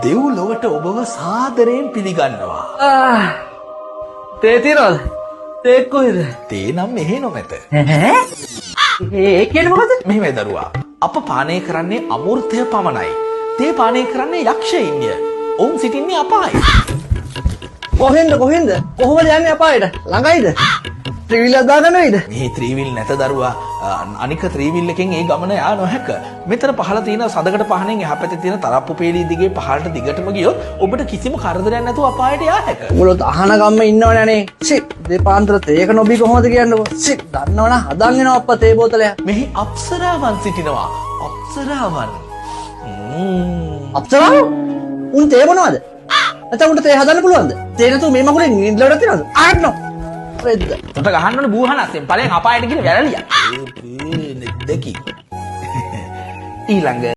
දෙව්ලොවට ඔබව සාදරයෙන් පිළිගන්නවා. තේ තියනවද? තේ කොහෙද? තේ නම් මෙහෙ නොමැත. ඒ කියන්නේ මොකද? මෙහෙමයි දරුවා. අප පානය කරන්නේ අමෘතය පමණයි. තේ පානය කරන්නේ යක්ෂයින්ය. ඔවුන් සිටින්නේ අපායේ. කොහෙන්ද? කොහොමද යන්නේ අපායට? ළඟයිද? ත්‍රිවිල් දාගන්නවයිද? මේ ත්‍රිවිල් නැත දරුවා. අනික ත්‍රිවිල් එකෙන් ඒ ගමන යා නොහැක. මෙතන පහළ තියෙන සඳකඩ පහනෙන් එහා පැත්තේ තියෙන තරප්පු පේලිය දිගේ පහළට දිගටම ගියොත් ඔබට කිසිම කරදරයක් නැතුව අපායට යා හැක. උඹලොත් අහන ගම්ම ඉන්නවනේ අනේ. ෂිට් දෙපාන්තර තේක නොබී කොහොමද කියන්නකෝ. ෂිට් දන්නවනම් හදන් එනවා අප්පා තේ බෝතලයක්. මෙහි අප්සරාවන් සිටිනවා. අප්සරාවන්. අප්සරාව? උන් තේ බොනවද? නැත්නම් උන්ට තේ හදන්න පුළුවන්ද? තේ නැතුව මේ මගුලෙන් නිදලට තියනවද? ආන්නෝ. රෙද්ද. උන්ට ගහන්න ඕනේ බූහනස්සෙන් ඵලයෙන් අපායට ගිහින් වැරලියා. දෙකි. ඊළඟ